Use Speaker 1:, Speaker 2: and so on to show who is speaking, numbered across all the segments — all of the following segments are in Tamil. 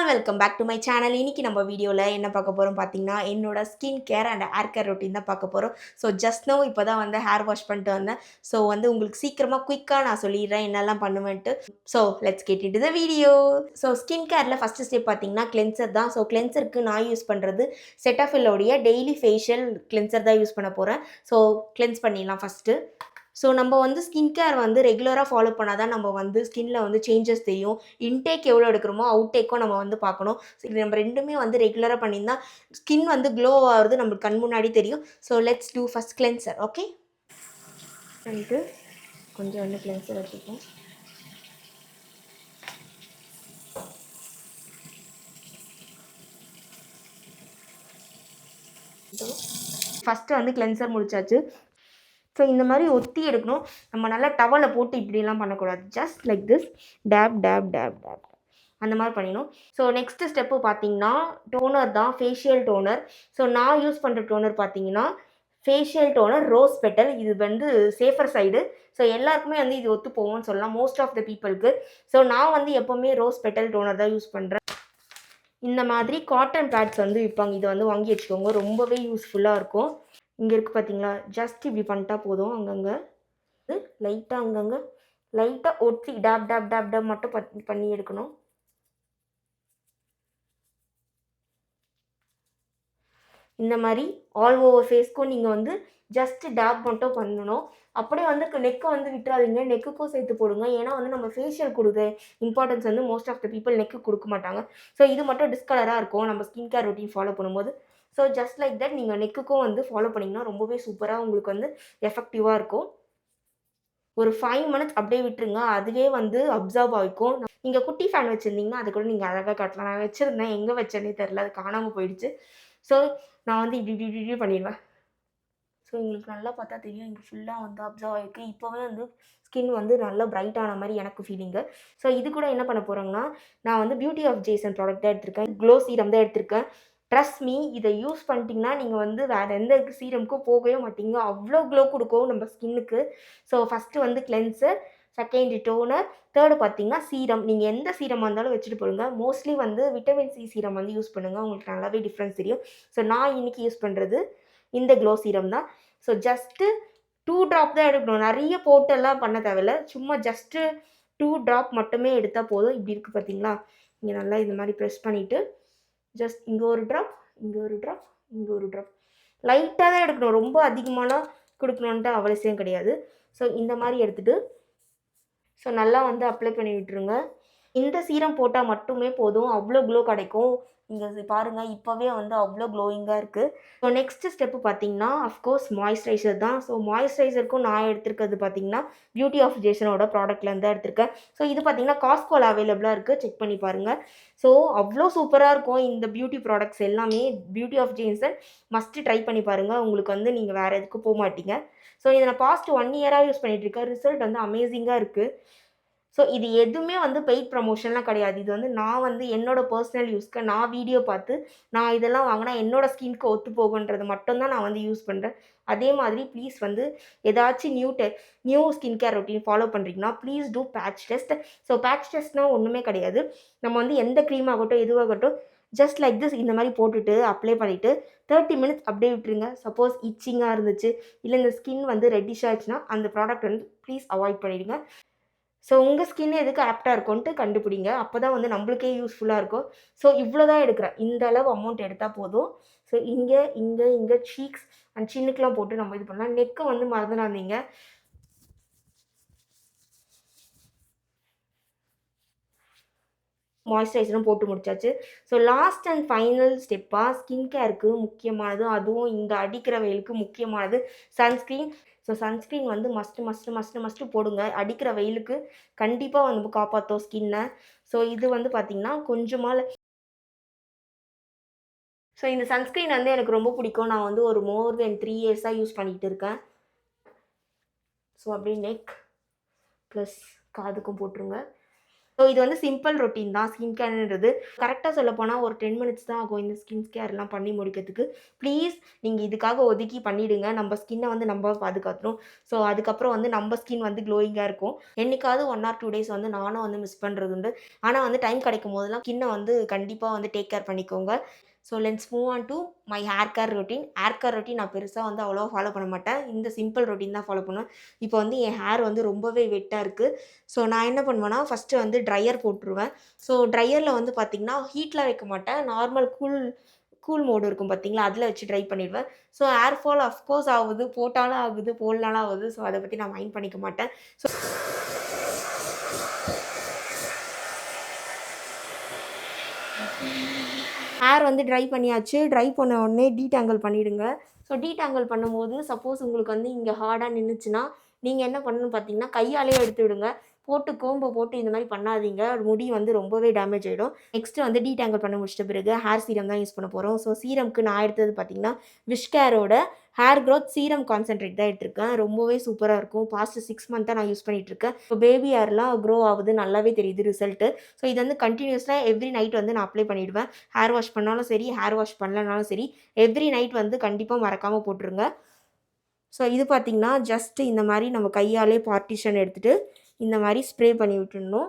Speaker 1: Welcome back to my channel. இன்னைக்கு நம்ம வீடியோவில் என்ன பார்க்க போகிறோம் பார்த்தீங்கன்னா, என்னோட skin care and hair care routine தான் பார்க்க போகிறோம். ஸோ ஜஸ்ட் நோ இப்போ தான் வந்து ஹேர் வாஷ் பண்ணிட்டு வந்தேன். ஸோ வந்து உங்களுக்கு சீக்கிரமாக குயிக்காக நான் சொல்லிடுறேன் என்னெல்லாம் பண்ணுவேன்ட்டு. So let's get into the video. So skin கேரில் ஃபஸ்ட்டு ஸ்டெப் பார்த்தீங்கன்னா கிளென்சர் தான். ஸோ கிளென்சருக்கு நான் யூஸ் பண்ணுறது செட்டாஃபில்லோடைய டெய்லி ஃபேஷியல் கிளென்சர் தான் யூஸ் பண்ண போகிறேன். ஸோ கிளென்ஸ் பண்ணிடலாம் ஃபஸ்ட்டு. ஸோ நம்ம வந்து ஸ்கின் கேர் வந்து ரெகுலராக ஃபாலோ பண்ணால் தான் நம்ம வந்து ஸ்கின்ல வந்து சேஞ்சஸ் தெரியும். இன்டேக் எவ்வளோ எடுக்கிறோமோ அவுட்டேக்கும் நம்ம வந்து பார்க்கணும். ஸோ இது நம்ம ரெண்டுமே வந்து ரெகுலராக பண்ணியிருந்தா ஸ்கின் வந்து க்ளோ ஆகிறது நம்மளுக்கு கண் முன்னாடி தெரியும். So let's do first cleanser. Okay, பண்ணிட்டு கொஞ்சம் வந்து கிளென்சர் எடுத்துப்போம். ஃபஸ்ட்டு வந்து கிளென்சர் முடிச்சாச்சு. ஸோ இந்த மாதிரி ஒத்தி எடுக்கணும். நம்ம நல்லா டவலை போட்டு இப்படிலாம் பண்ணக்கூடாது. Just like this, tap tap tap tap அந்த மாதிரி பண்ணிடணும். ஸோ நெக்ஸ்ட் ஸ்டெப்பு பார்த்தீங்கன்னா டோனர் தான், ஃபேஷியல் டோனர். ஸோ நான் யூஸ் பண்ணுற டோனர் பார்த்தீங்கன்னா ஃபேஷியல் டோனர் ரோஸ் பெட்டல். இது வந்து சேஃபர் சைடு. ஸோ எல்லாருக்குமே வந்து இது ஒத்து போகும்னு சொல்லலாம், மோஸ்ட் ஆஃப் த பீப்புளுக்கு. ஸோ நான் வந்து எப்போவுமே ரோஸ் பெட்டல் டோனர் தான் யூஸ் பண்ணுறேன். இந்த மாதிரி காட்டன் பேட்ஸ் வந்து விற்பாங்க, இதை வந்து வாங்கி வச்சுக்கோங்க, ரொம்பவே யூஸ்ஃபுல்லாக இருக்கும். இங்கே இருக்குது பார்த்தீங்களா, ஜஸ்ட் இப்படி பண்ணிட்டா போதும். அங்கங்கே லைட்டாக அங்கங்கே லைட்டாக ஒட்டி டேப் டேப் டேப் டேப் மட்டும் பண்ணி எடுக்கணும். இந்த மாதிரி ஆல் ஓவர் ஃபேஸ்க்கும் நீங்கள் வந்து ஜஸ்ட் டேப் மட்டும் பண்ணணும். அப்படியே வந்து நெக்கை வந்து விட்டுறாதீங்க, நெக்குக்கும் சேர்த்து போடுங்க. ஏன்னா வந்து நம்ம ஃபேஷியல் கொடுக்குற இம்பார்ட்டன்ஸ் வந்து மோஸ்ட் ஆஃப் த பீப்புள் நெக்கு கொடுக்க மாட்டாங்க. ஸோ இது மட்டும் டிஸ்கலராக இருக்கும் நம்ம ஸ்கின் கேர் ரொட்டீன் ஃபாலோ பண்ணும்போது. ஸோ ஜஸ்ட் லைக் தட் நீங்கள் நெக்குக்கும் வந்து ஃபாலோ பண்ணிங்கன்னா ரொம்பவே சூப்பராக உங்களுக்கு வந்து எஃபெக்டிவாக இருக்கும். ஒரு 5 மினிட்ஸ் அப்படியே விட்டுருங்க, அதுவே வந்து அப்சர்வ் ஆகிக்கும். நீங்கள் குட்டி ஃபேன் வச்சுருந்தீங்கன்னா அது கூட நீங்கள் அழகாக காட்டலாம். நான் வச்சுருந்தேன், எங்கே வச்சேன்னே தெரில, அது காணாமல் போயிடுச்சு. ஸோ நான் வந்து இப்படி இப்படி இப்படி பண்ணிடுவேன். ஸோ உங்களுக்கு நல்லா பார்த்தா தெரியும், இங்கே ஃபுல்லாக வந்து அப்சர்வ் ஆகிருக்கு. இப்போவே வந்து ஸ்கின் வந்து நல்லா பிரைட்டான மாதிரி எனக்கு ஃபீலிங்கு. ஸோ இது கூட என்ன பண்ண போகிறோங்கன்னா, நான் வந்து பியூட்டி ஆஃப் ஜேசன் ப்ராடக்ட் தான் எடுத்திருக்கேன், க்ளோ சீரம் தான் எடுத்திருக்கேன். ட்ரஸ்ட் மீ, இதை யூஸ் பண்ணிட்டீங்கன்னா நீங்கள் வந்து வேறு எந்த சீரமுக்கும் போகவே மாட்டீங்க, அவ்வளோ க்ளோ கொடுக்கும் நம்ம ஸ்கின்னுக்கு. ஸோ ஃபஸ்ட்டு வந்து கிளென்சர், செகண்ட் டோனர், தேர்டு பார்த்தீங்கன்னா சீரம். நீங்கள் எந்த சீரமாக இருந்தாலும் வச்சுட்டு போடுங்க. மோஸ்ட்லி வந்து விட்டமின் சி சீரம் வந்து யூஸ் பண்ணுங்கள், உங்களுக்கு நல்லாவே டிஃப்ரென்ஸ் தெரியும். ஸோ நான் இன்றைக்கி யூஸ் பண்ணுறது இந்த க்ளோ சீரம் தான். ஸோ ஜஸ்ட்டு 2 ட்ராப் தான் எடுக்கணும், நிறைய போட்டெல்லாம் பண்ண தேவையில்ல. சும்மா ஜஸ்ட்டு 2 ட்ராப் மட்டுமே எடுத்தால் போதும். இப்படி இருக்குது பார்த்தீங்களா, இங்கே நல்லா இந்த மாதிரி ப்ரெஸ் பண்ணிவிட்டு ஜஸ்ட் இங்கே ஒரு ட்ராப், இங்கே ஒரு ட்ராப், இங்கே ஒரு ட்ராப், லைட்டாக தான் எடுக்கணும், ரொம்ப அதிகமாகலாம் கொடுக்கணுன்ட்டு அவசியம் கிடையாது. ஸோ இந்த மாதிரி எடுத்துகிட்டு ஸோ நல்லா வந்து அப்ளை பண்ணி விட்டுருங்க. இந்த சீரம் போட்டால் மட்டுமே போதும், அவ்வளோ க்ளோ கிடைக்கும். இங்கே பாருங்கள், இப்போவே வந்து அவ்வளோ க்ளோயிங்காக இருக்குது. ஸோ நெக்ஸ்ட்டு ஸ்டெப்பு பார்த்தீங்கன்னா அஃப்கோர்ஸ் மாய்ஸ்சரைசர் தான். ஸோ மாய்ஸ்சரைசருக்கும் நான் எடுத்துருக்கிறது பார்த்தீங்கன்னா பியூட்டி ஆஃப் ஜேசனோட ப்ராடக்ட்லேருந்து தான் எடுத்திருக்கேன். ஸோ இது பார்த்தீங்கன்னா காஸ்ட்கோவில் அவைலபிளாக இருக்குது, செக் பண்ணி பாருங்கள். ஸோ அவ்வளோ சூப்பராக இருக்கும் இந்த பியூட்டி ப்ராடக்ட்ஸ் எல்லாமே. Beauty of Joseon must try பண்ணி பாருங்கள், உங்களுக்கு வந்து நீங்கள் வேறு எதுக்கும் போக மாட்டீங்க. ஸோ இதை நான் பாஸ்ட் 1 இயராக யூஸ் பண்ணிகிட்ருக்கேன், ரிசல்ட் வந்து அமேசிங்காக இருக்குது. ஸோ இது எதுவுமே வந்து பெய்ட் ப்ரமோஷன்லாம் கிடையாது. இது வந்து நான் வந்து என்னோட பர்சனல் யூஸ்க்கு நான் வீடியோ பார்த்து நான் இதெல்லாம் வாங்கினா என்னோடய ஸ்கின்க்கு ஒத்து போகுன்றது மட்டும்தான் நான் வந்து யூஸ் பண்ணுறேன். அதே மாதிரி ப்ளீஸ் வந்து ஏதாச்சும் new skin care routine follow பண்ணுறீங்கன்னா please do patch test. So patch டெஸ்ட்னால் ஒன்றுமே கிடையாது, நம்ம வந்து எந்த க்ரீம் ஆகட்டும் எதுவாகட்டும் ஜஸ்ட் லைக் திஸ் இந்த மாதிரி போட்டுட்டு அப்ளை பண்ணிவிட்டு 30 மினிட்ஸ் அப்படியே விட்டுருங்க. சப்போஸ் இச்சிங்காக இருந்துச்சு இல்லை இந்த ஸ்கின் வந்து ரெட்டிஷ் ஆச்சுன்னா அந்த ப்ராடக்ட் வந்து ப்ளீஸ் அவாய்ட் பண்ணிவிடுங்க. ஸோ உங்கள் ஸ்கின் எதுக்கு ஆப்டாக இருக்கும்ன்ட்டு கண்டுபிடிங்க, அப்போ தான் வந்து நம்மளுக்கே யூஸ்ஃபுல்லாக இருக்கும். ஸோ இவ்வளோ தான் எடுக்கிறேன், இந்த அளவு அமௌண்ட் எடுத்தால் போதும். ஸோ இங்கே சீக்ஸ் அண்ட் சின்னுக்கெலாம் போட்டு நம்ம இது பண்ணலாம். நெக்கை வந்து மறந்துடாதீங்க. மாய்ஸ்சரைசரும் போட்டு முடிச்சாச்சு. ஸோ லாஸ்ட் அண்ட் ஃபைனல் ஸ்டெப்பாக ஸ்கின் கேருக்கு முக்கியமானது, அதுவும் இந்த அடிக்கிற வெயிலுக்கு முக்கியமானது சன்ஸ்க்ரீன். ஸோ சன்ஸ்க்ரீன் வந்து மஸ்ட்டு போடுங்க, அடிக்கிற வெயிலுக்கு கண்டிப்பாக வந்து காப்பாற்றும் ஸ்கின்னை. ஸோ இது வந்து பார்த்திங்கன்னா கொஞ்சமாக ஸோ இந்த சன்ஸ்க்ரீன் வந்து எனக்கு ரொம்ப பிடிக்கும், நான் வந்து ஒரு மோர் தென் 3 இயர்ஸாக யூஸ் பண்ணிகிட்டு இருக்கேன். ஸோ அப்படியே நெக் ப்ளஸ் காதுக்கும் போட்டுருங்க. ஸோ இது வந்து சிம்பிள் ரொட்டீன் தான் ஸ்கின் கேர்ன்றது. கரெக்டாக சொல்லப்போனால் ஒரு 10 மினிட்ஸ் தான் ஆகும் இந்த ஸ்கின் கேர்லாம் பண்ணி முடிக்கிறதுக்கு. ப்ளீஸ் நீங்கள் இதுக்காக ஒதுக்கி பண்ணிவிடுங்க. நம்ம ஸ்கின்னை வந்து நம்ம பாதுகாத்துரும். ஸோ அதுக்கப்புறம் வந்து நம்ம ஸ்கின் வந்து க்ளோயிங்காக இருக்கும். என்னைக்காவது 1 ஆர் 2 டேஸ் வந்து நானும் வந்து மிஸ் பண்ணுறது உண்டு. ஆனால் வந்து டைம் கிடைக்கும் போதெல்லாம் ஸ்கின்னை வந்து கண்டிப்பாக வந்து டேக் கேர் பண்ணிக்கோங்க. So let's move on to my hair care routine. Hair care routine நான் பெருசாக வந்து அவ்வளோவா ஃபாலோ பண்ண மாட்டேன். இந்த சிம்பிள் ரொட்டீன் தான் ஃபாலோ பண்ணுவேன். இப்போ வந்து என் ஹேர் வந்து ரொம்பவே வெட்டாக இருக்குது. ஸோ நான் என்ன பண்ணுவேன்னா ஃபஸ்ட்டு வந்து ட்ரையர் போட்டுருவேன். ஸோ ட்ரையரில் வந்து பார்த்திங்கன்னா ஹீட்டில் வைக்க மாட்டேன். நார்மல் கூல் மோடு இருக்கும் பார்த்தீங்களா, அதில் வச்சு ட்ரை பண்ணிடுவேன். ஸோ ஹேர் ஃபால் அஃப்கோர்ஸ் ஆகுது, போட்டாலும் ஆகுது, போடலனாலும் ஆகுது. ஸோ அதை பற்றி நான் மைண்ட் பண்ணிக்க மாட்டேன். ஸோ ஹேர் வந்து ட்ரை பண்ணியாச்சு. ட்ரை பண்ண உடனே டீடாங்கிள் பண்ணிவிடுங்க. ஸோ டீடாங்கிள் பண்ணும்போது சப்போஸ் உங்களுக்கு வந்து இங்கே ஹார்டாக நின்றுச்சுன்னா நீங்கள் என்ன பண்ணணும்னு பார்த்தீங்கன்னா கையாலேயே எடுத்து விடுங்க. போட்டு கோம்பை போட்டு இந்த மாதிரி பண்ணாதீங்க. முடி வந்து ரொம்பவே டேமேஜ் ஆகிடும். நெக்ஸ்ட்டு வந்து டீடாங்கிள் பண்ண முடிச்சிட்ட பிறகு ஹேர் சீரம் தான் யூஸ் பண்ண போகிறோம். ஸோ சீரம்க்கு நான் எடுத்தது பார்த்தீங்கன்னா விஷ்கேரோட ஹேர் க்ரோத் சீரம் கான்சென்ட்ரேட் தான் எடுத்திருக்கேன். ரொம்பவே சூப்பராக இருக்கும். பாஸ்ட் 6 மந்த்தாக நான் யூஸ் பண்ணிகிட்ருக்கேன். இப்போ பேபி ஹேர்லாம் க்ரோ ஆகுது, நல்லாவே தெரியுது ரிசல்ட்டு. ஸோ இது வந்து கண்டினியூஸாக எவ்ரி நைட் வந்து நான் அப்ளை பண்ணிவிடுவேன். ஹேர் வாஷ் பண்ணாலும் சரி, ஹேர் வாஷ் பண்ணலனாலும் சரி, எவ்ரி நைட் வந்து கண்டிப்பாக மறக்காமல் போட்டுருங்க. ஸோ இது பார்த்திங்கன்னா ஜஸ்ட்டு இந்த மாதிரி நம்ம கையாலே பார்ட்டிஷன் எடுத்துகிட்டு இந்த மாதிரி ஸ்ப்ரே பண்ணி விட்டுடணும்.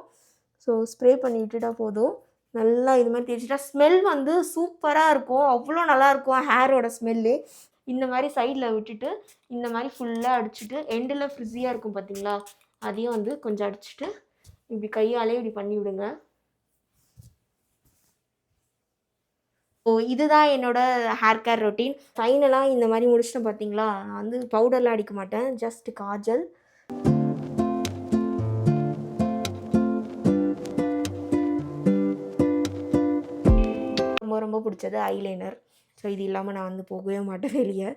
Speaker 1: ஸோ ஸ்ப்ரே பண்ணி விட்டுட்டா போதும். நல்லா இது மாதிரி தேய்ச்சிட்டா ஸ்மெல் வந்து சூப்பராக இருக்கும். அவ்வளோ நல்லாயிருக்கும் ஹேரோட ஸ்மெல்லு. இந்த மாதிரி சைடில் விட்டுட்டு இந்த மாதிரி ஃபுல்லாக அடிச்சுட்டு எண்டில் ஃப்ரிஸியாக இருக்கும் பார்த்தீங்களா, அதையும் வந்து கொஞ்சம் அடிச்சுட்டு இப்படி கையாலே இப்படி பண்ணி விடுங்க. ஸோ இதுதான் என்னோடய ஹேர் கேர் ரொட்டீன். ஃபைனலாக இந்த மாதிரி முடிச்சிட்டேன் பார்த்தீங்களா, நான் வந்து பவுடர்லாம் அடிக்க மாட்டேன். ஜஸ்ட் காஜல், ரொம்ப ரொம்ப பிடிச்சது ஐலைனர். ஸோ இது இல்லாமல் நான் வந்து போகவே மாட்டேன் வெளியே.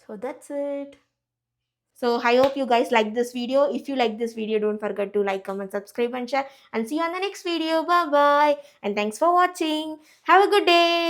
Speaker 1: So that's it. So I hope you guys like this video. If you like this video, don't forget to like, comment, subscribe and share, and see you on the next video. Bye bye and thanks for watching. Have a good day.